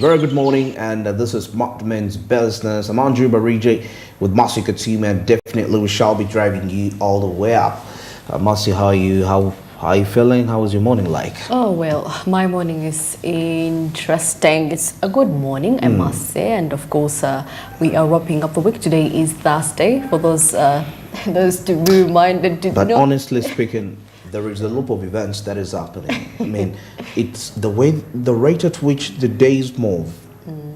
Very good morning, and this is Markman's Business. I'm Andrew Barije with Masika team, and definitely we shall be driving you all the way up. Masi, how are you? How are you feeling? How was your morning like? Oh, well, my morning is interesting. It's a good morning, I must say. And of course, we are wrapping up the week. Today is Thursday. For those to be reminded to But honestly speaking, there is a loop of events that is happening. I mean, it's the rate at which the days move.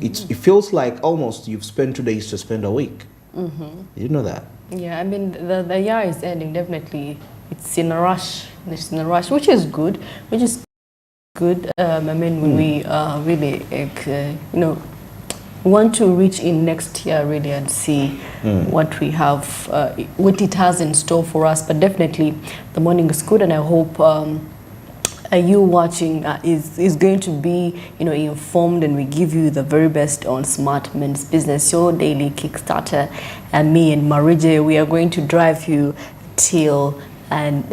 It feels like almost you've spent 2 days to spend a week. You know that? Yeah, I mean, the year is ending, definitely. It's in a rush. It's in a rush, which is good. I mean, when we really, want to reach in next year really and see what we have, what it has in store for us. But definitely the morning is good, and I hope you watching is going to be informed, and we give you the very best on Smart Men's Business, your daily Kickstarter. And me and Marije, we are going to drive you till 10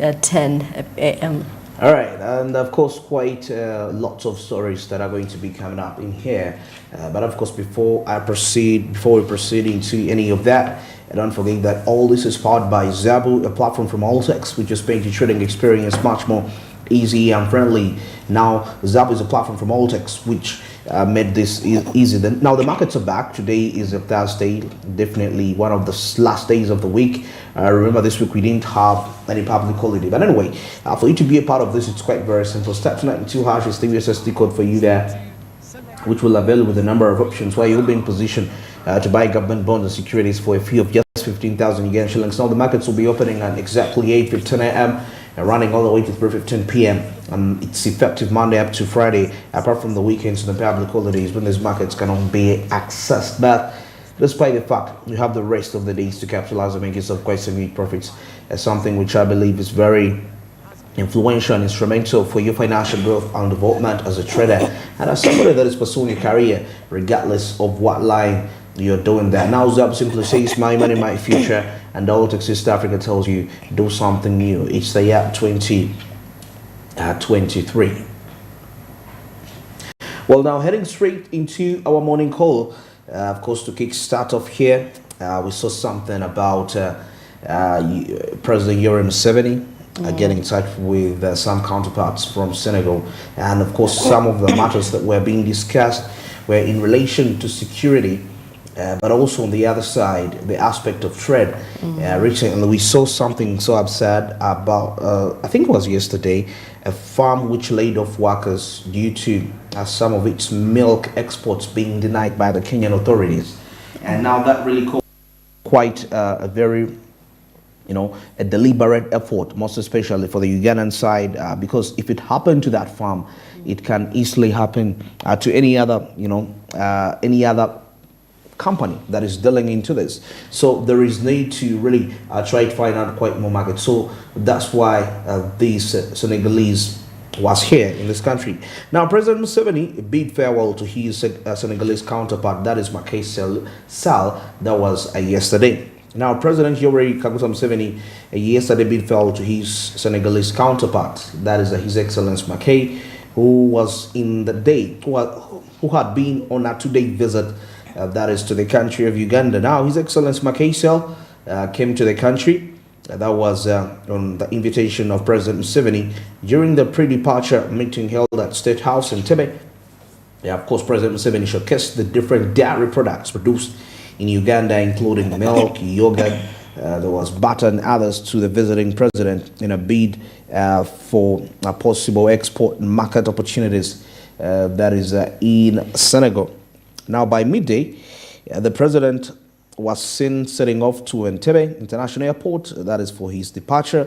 a.m. All right, and of course, quite lots of stories that are going to be coming up in here. But of course, before we proceed into any of that, don't forget that all this is powered by Zabu, a platform from Alltex, which just makes your trading experience much more easy and friendly. Now, Zabu is a platform from Alltex, which made this easy. Now, the markets are back. Today is a Thursday, definitely one of the last days of the week. Remember, this week we didn't have any public holiday. But anyway, for you to be a part of this, it's quite very simple. Step 92 hash is the USSD code for you there, which will avail you with a number of options where you'll be in position to buy government bonds and securities for a fee of just 15,000 Ugandan shillings. Now, the markets will be opening at exactly 8:15 a.m. and running all the way to 3:15 p.m. It's effective Monday up to Friday, apart from the weekends and the public holidays when these markets cannot be accessed. But despite the fact you have the rest of the days to capitalize and make yourself quite some huge profits, as something which I believe is very influential and instrumental for your financial growth and development as a trader and as somebody that is pursuing a career regardless of what line you're doing that. Now, Zab simply says my money, my future, and the Alltex East Africa tells you do something new. It's the year 2023. Well, now heading straight into our morning call, of course, to kick start off here, we saw something about President Yoweri Museveni getting in touch with some counterparts from Senegal, and of course some of the matters that were being discussed were in relation to security, but also on the other side, the aspect of trade. Recently we saw something so absurd about, I think it was yesterday, a farm which laid off workers due to some of its milk exports being denied by the Kenyan authorities. And now that really caused quite a very a deliberate effort, most especially for the Ugandan side, because if it happened to that farm, it can easily happen to any other company that is dealing into this. So there is need to really try to find out quite more market. So that's why these Senegalese was here in this country. Now, President Museveni bid farewell to his Senegalese counterpart, that is Macky Sall, that was yesterday. Now, President Yoweri Museveni yesterday bid farewell to his Senegalese counterpart, that is His Excellency Macky, who was in the day, who had been on a 2-day visit, that is to the country of Uganda. Now, His Excellency Macky Sall came to the country. That was on the invitation of President Museveni during the pre-departure meeting held at State House in Entebbe. Of course, President Museveni showcased the different dairy products produced in Uganda, including milk, yogurt, there was butter and others to the visiting president in a bid for possible export market opportunities that is in Senegal. Now, by midday, the president was seen setting off to Entebbe International Airport, that is for his departure.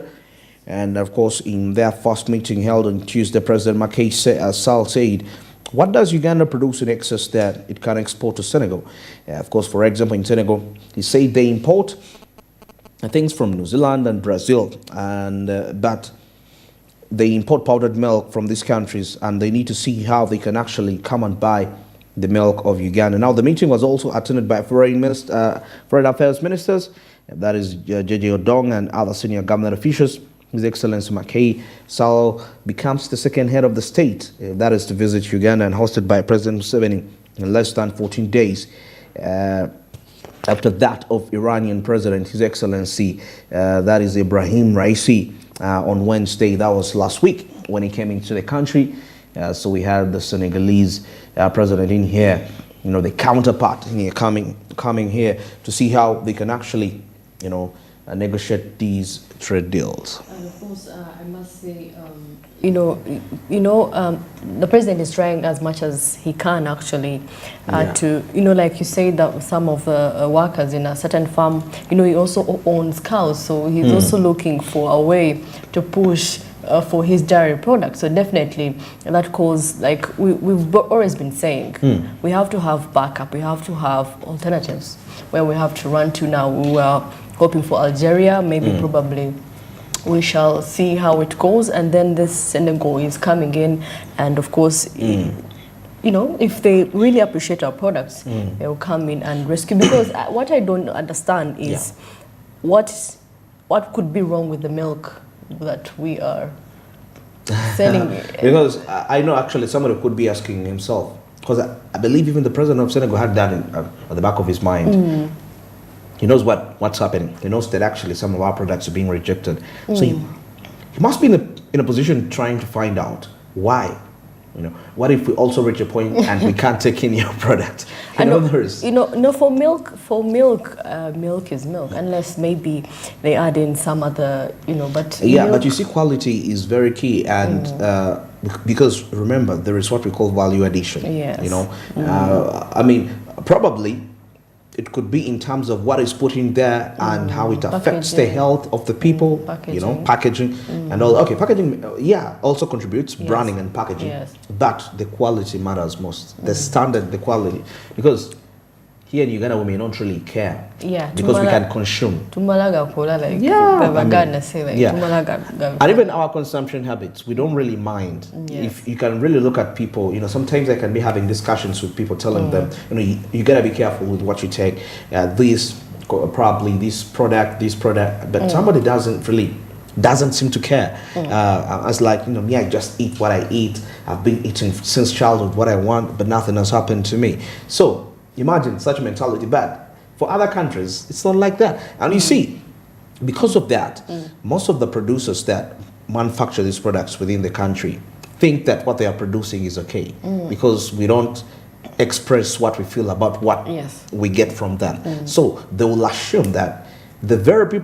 And of course, in their first meeting held on Tuesday, President Macky Sall said, what does Uganda produce in excess that it can export to Senegal? Of course, for example, in Senegal, he said they import things from New Zealand and Brazil, and but they import powdered milk from these countries, and they need to see how they can actually come and buy the milk of Uganda. Now, the meeting was also attended by foreign affairs ministers, that is J.J. Odong and other senior government officials. His Excellency Macky Sall becomes the second head of the state, that is to visit Uganda, and hosted by President Museveni in less than 14 days. After that of Iranian President, His Excellency, that is Ibrahim Raisi, on Wednesday, that was last week when he came into the country. So we had the Senegalese president in here, you know, the counterpart in here coming here to see how they can actually, you know, negotiate these trade deals. And of course, I must say, the president is trying as much as he can actually to, like you say, that some of the workers in a certain farm, he also owns cows, so he's also looking for a way to push for his dairy products. So definitely that calls, like we've always been saying, we have to have backup, we have to have alternatives where we have to run to now. We are hoping for Algeria, maybe probably we shall see how it goes, and then this Senegal is coming in, and of course, if they really appreciate our products, they will come in and rescue. Because what I don't understand is what could be wrong with the milk that we are selling. Because I know actually somebody could be asking himself, because I believe even the president of Senegal had that at the back of his mind. He knows what's happening. He knows that actually some of our products are being rejected. So he must be in a position trying to find out why. What if we also reach a point and we can't take in your product? For milk, milk is milk, unless maybe they add in some other, but but you see, quality is very key, and because remember, there is what we call value addition. Yes. Probably it could be in terms of what is put in there and how it affects the health of the people, packaging and all. Okay, packaging, also contributes, branding and packaging. Yes. But the quality matters most. The standard, the quality. Because here in Uganda, we may not really care. Because we can consume. And even our consumption habits, we don't really mind. If you can really look at people, sometimes I can be having discussions with people telling them, you gotta be careful with what you take. This product, but somebody doesn't seem to care. It's like, me, I just eat what I eat. I've been eating since childhood what I want, but nothing has happened to me. So imagine such a mentality, but for other countries, it's not like that. And you see, because of that, most of the producers that manufacture these products within the country think that what they are producing is okay, because we don't express what we feel about what we get from them. So they will assume that the very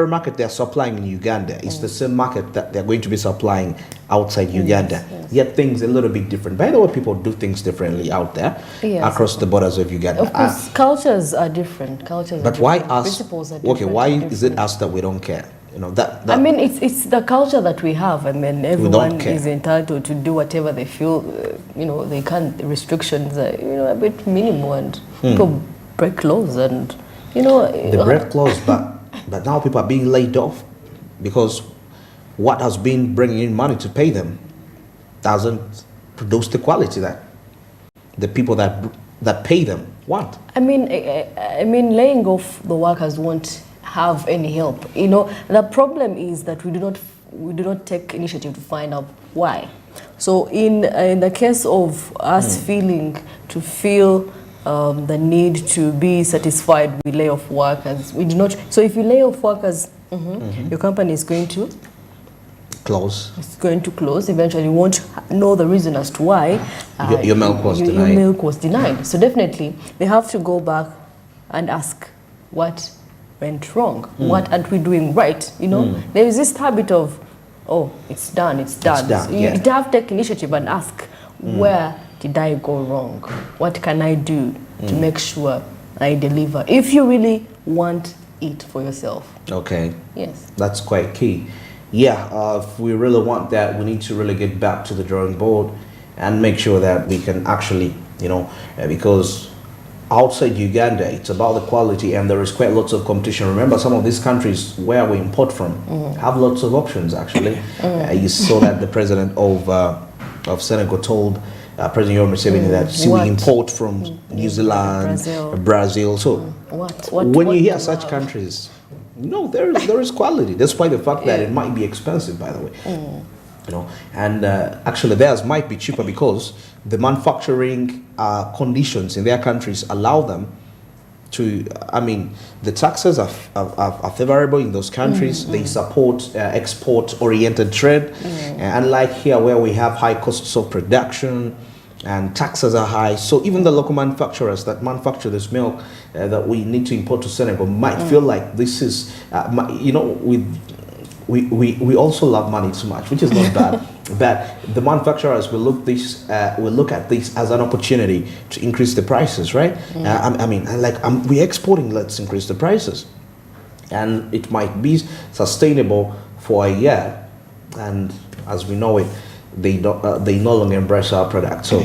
market they're supplying in Uganda is the same market that they're going to be supplying outside Uganda. Yet things are a little bit different. By the way, people do things differently out there across the borders of Uganda. Of course, cultures are different. But why us? Principles are different. Okay, why is it us that we don't care? It's the culture that we have. Everyone is entitled to do whatever they feel. They can't. The restrictions are a bit minimal, and people break laws and. They break laws, but now people are being laid off because what has been bringing in money to pay them doesn't produce the quality that the people that pay them want. Laying off the workers won't have any help. The problem is that we do not take initiative to find out why. So in the case of us feel the need to be satisfied, we lay off workers. We do not. So if you lay off workers, your company is going to close. It's going to close. Eventually, you won't know the reason as to why your milk was denied. Your milk was denied. So definitely, they have to go back and ask what went wrong. What aren't we doing right? There is this habit of, it's done. It's done. You have to take initiative and ask where did I go wrong? What can I do to make sure I deliver? If you really want it for yourself. Okay. Yes. That's quite key. If we really want that, we need to really get back to the drawing board and make sure that we can actually, because outside Uganda, it's about the quality and there is quite lots of competition. Remember, some of these countries where we import from have lots of options, actually. You saw that the president of Senegal told President Yoweri Museveni that we import from New Zealand, Brazil. So when you hear such countries, there is quality, despite the fact that it might be expensive, by the way. and actually theirs might be cheaper because the manufacturing conditions in their countries allow them to, the taxes are favorable in those countries. They support export-oriented trade, unlike here where we have high costs of production and taxes are high. So even the local manufacturers that manufacture this milk that we need to import to Senegal might feel like this is, we also love money too much, which is not bad. But the manufacturers will look at this as an opportunity to increase the prices, right? We're exporting, let's increase the prices, and it might be sustainable for a year. And as we know it, they no longer embrace our product. So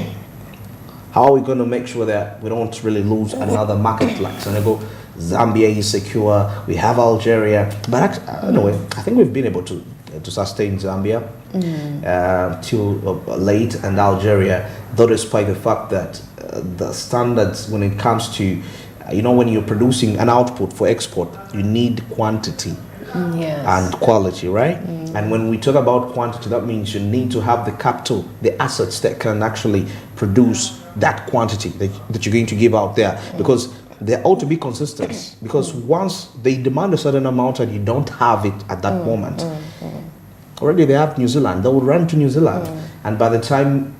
how are we going to make sure that we don't really lose another market like Senegal? Zambia is secure. We have Algeria, but anyway, I think we've been able to sustain Zambia till late, and Algeria, though, despite the fact that the standards when it comes to, when you're producing an output for export, you need quantity and quality, right? And when we talk about quantity, that means you need to have the capital, the assets that can actually produce that quantity that you're going to give out there, because there ought to be consistency, because once they demand a certain amount and you don't have it at that moment, already they have New Zealand, they will run to New Zealand, and by the time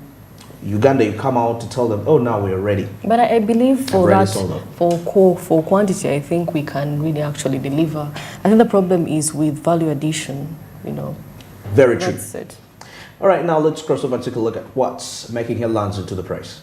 Uganda, you come out to tell them, oh, now we're ready. But I believe for quantity, I think we can really actually deliver. I think the problem is with value addition, Very true. That's it. All right, now let's cross over and take a look at what's making headlines into the press.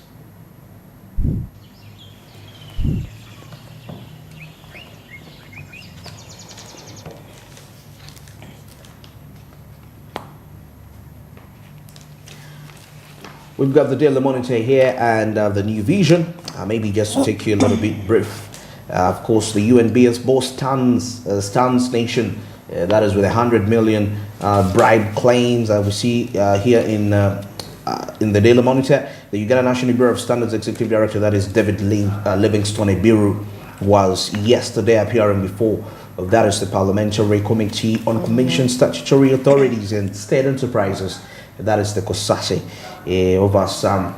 We've got the Daily Monitor here and the New Vision. Maybe just to take you a little bit brief. Of course, the UNBS boss stands nation. That is with 100 million bribe claims. We see here in the Daily Monitor. The Uganda National Bureau of Standards Executive Director, that is David Livingstone Ebiru, was yesterday appearing before. That is the Parliamentary Committee on Commission Statutory Authorities and State Enterprises. That is the COSASE, over some,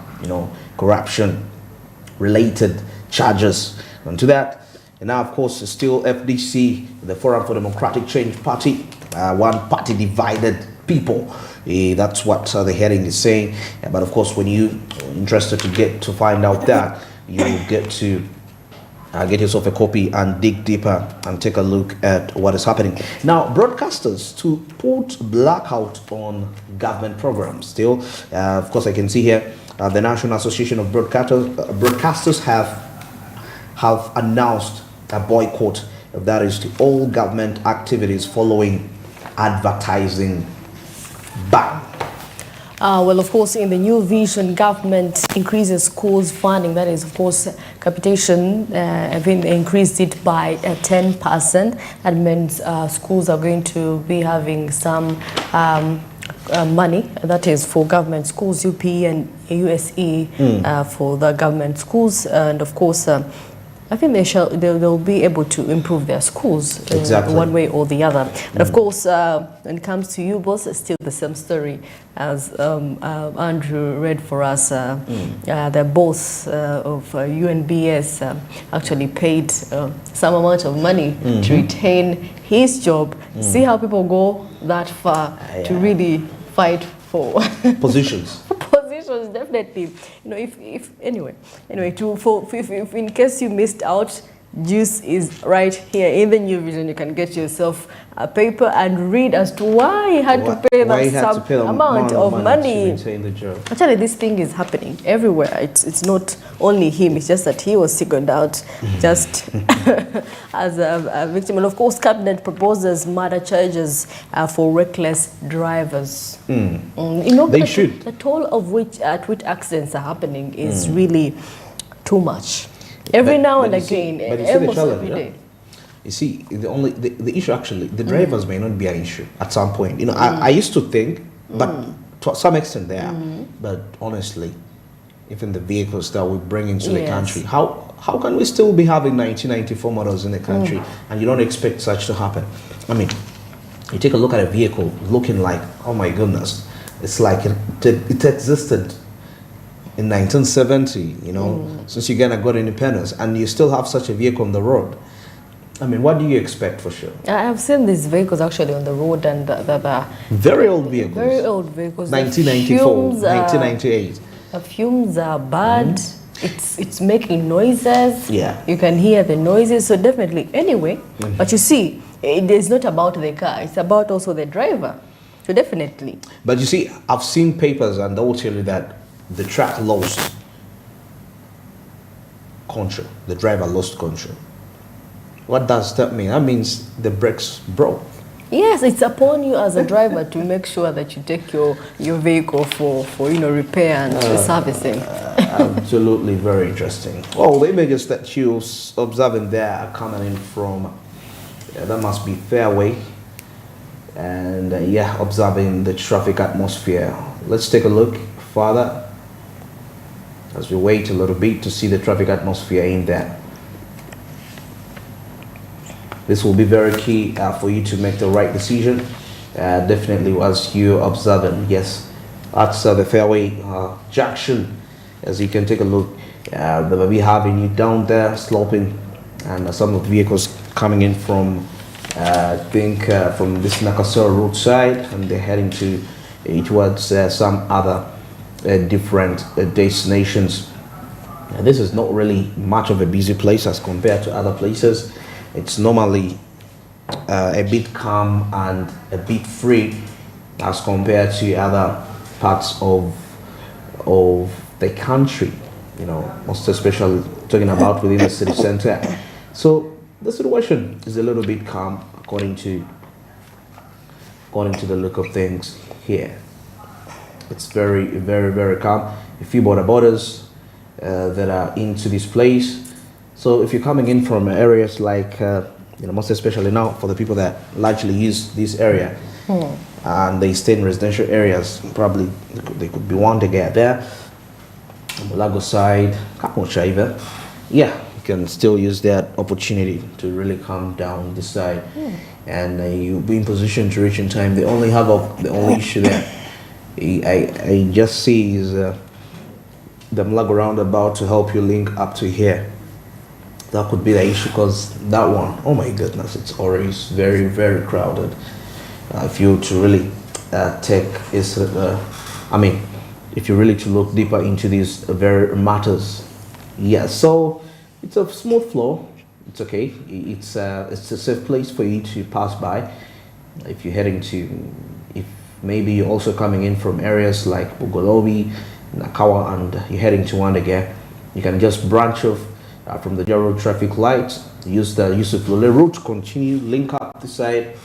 corruption-related charges. And to that, and now, of course, still FDC, the Forum for Democratic Change Party, one party divided people. That's what the heading is saying. But of course, when you're interested to find out that, you get to get yourself a copy and dig deeper and take a look at what is happening. Now, broadcasters to put blackout on government programs. Still, of course, I can see here the National Association of Broadcasters have announced a boycott, that is to all government activities following advertising ban. Well, of course, in the New Vision, government increases schools funding. That is, of course, capitation. They increased it by 10%. That means schools are going to be having some money. That is for government schools, UPE and USE for the government schools. And of course, I think they'll be able to improve their schools one way or the other. And of course, when it comes to you boss, it's still the same story as Andrew read for us. The boss of UNBS actually paid some amount of money to retain his job. See how people go that far to really fight for positions. Definitely, if in case you missed out, juice is right here in the New Vision. You can get yourself a paper and read as to why he had to pay that amount of money. Actually, this thing is happening everywhere. It's not only him. It's just that he was singled out just as a victim. And of course, cabinet proposes murder charges for reckless drivers. They should. The toll of which accidents are happening is really too much. Every now and again, almost every day. You see, the issue actually, the drivers may not be an issue at some point. I used to think, but to some extent they are. But honestly, even the vehicles that we bring into the country, how can we still be having 1994 models in the country and you don't expect such to happen? I mean, you take a look at a vehicle looking like, oh my goodness, it's like it existed in 1970, you know, since Uganda got independence, and you still have such a vehicle on the road. I mean, what do you expect for sure? I have seen these vehicles actually on the road, and the Very old vehicles. very old vehicles. 1994, 1998. The fumes are bad. It's making noises. Yeah. You can hear the noises. So definitely, anyway. But you see, it is not about the car. It's about also the driver. So definitely. But you see, I've seen papers, and they will tell you that the truck lost control. The driver lost control. What does that mean? That means the brakes broke. Yes, it's upon you as a driver to make sure that you take your vehicle for repair and servicing. Absolutely, very interesting. Well, the images that you're observing there are coming in from, that must be Fairway, and observing the traffic atmosphere. Let's take a look further as we wait a little bit to see the traffic atmosphere in there. This will be very key for you to make the right decision. Definitely, as you observing, yes, that's the Fairway junction. As you can take a look, they will be having you down there sloping, and some of the vehicles coming in from, I think, from this Nakasero road side, and they're heading towards some other different destinations. And this is not really much of a busy place as compared to other places. It's normally a bit calm and a bit free as compared to other parts of the country, you know, most especially talking about within the city center. So the situation is a little bit calm according to the look of things here. It's very, very, very calm. A few border borders that are into this place. So if you're coming in from areas like, most especially now for the people that largely use this area, and they stay in residential areas, probably they could be one to get there. On the Lagos side, you can still use that opportunity to really come down this side, and you'll be in position to reach in time. The only issue that I just see is the Mlago roundabout to help you link up to here. That could be the issue, because that one, oh my goodness, it's always very, very crowded. If you to really if you really to look deeper into these very matters, so it's a smooth flow. It's okay. It's a safe place for you to pass by. If you're heading if maybe you're also coming in from areas like Bugolobi, Nakawa, and you're heading to Wandagare, you can just branch off from the general traffic lights, use the Yusuf Lule route, continue, link up the side.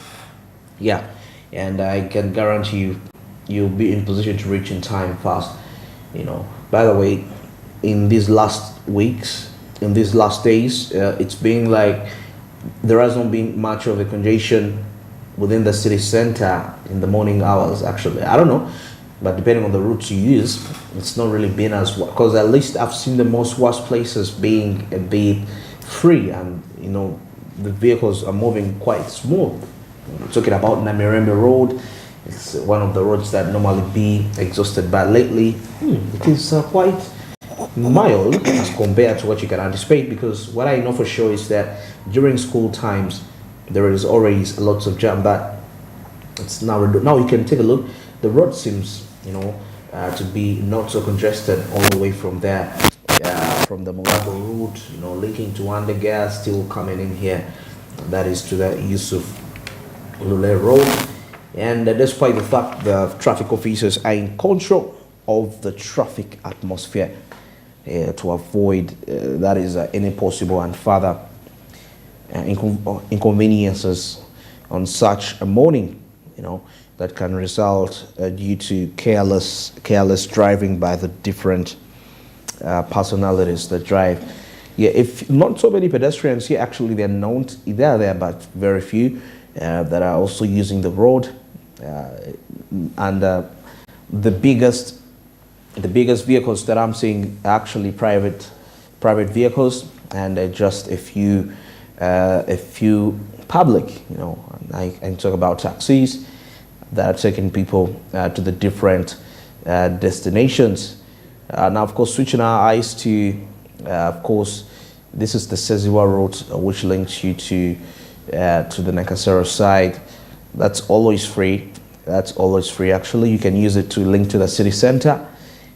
And I can guarantee you'll be in position to reach in time fast. By the way, in these last weeks, in these last days, it's been like there hasn't been much of a congestion within the city center in the morning hours. Actually, I don't know, but depending on the routes you use, it's not really been as well, because at least I've seen the most worst places being a bit free, and the vehicles are moving quite smooth. We're talking about Namirembe Road. It's one of the roads that normally be exhausted, but lately it is quite mild as compared to what you can anticipate, because what I know for sure is that during school times there is always lots of jam, but it's now you can take a look. The road seems to be not so congested all the way from there, from the Mulago route, linking to Wandagare, still coming in here. That is to the Yusuf Lule Road. And despite the fact the traffic officers are in control of the traffic atmosphere to avoid that is any possible and further inconveniences on such a morning, that can result due to careless driving by the different personalities that drive. If not so many pedestrians here, actually they're known, they're there, but very few that are also using the road. And the biggest vehicles that I'm seeing are actually private vehicles, and just a few public. I talk about taxis, that are taking people to the different destinations. Now, of course, switching our eyes to, of course, this is the Seziwa route, which links you to the Nakasero side. That's always free. That's always free. Actually, you can use it to link to the city center.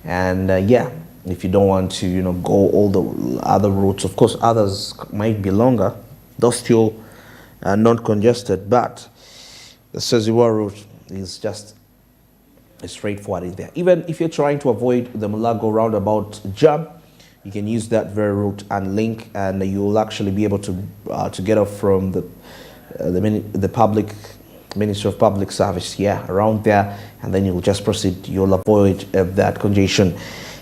And yeah, if you don't want to, go all the other routes, of course, others might be longer. They're still not congested, but the Seziwa route is just straightforward in there. Even if you're trying to avoid the Mulago roundabout jam, you can use that very route and link, and you'll actually be able to get off from the public Ministry of Public Service, around there, and then you'll just proceed. You'll avoid that congestion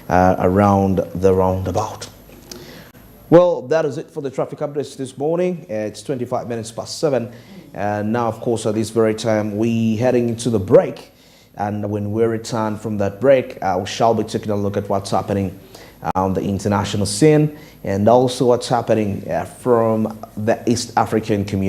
around the roundabout. Well, that is it for the traffic updates this morning. It's 25 minutes past 7, and now, of course, at this very time, we heading into the break. And when we return from that break, we shall be taking a look at what's happening on the international scene, and also what's happening from the East African community.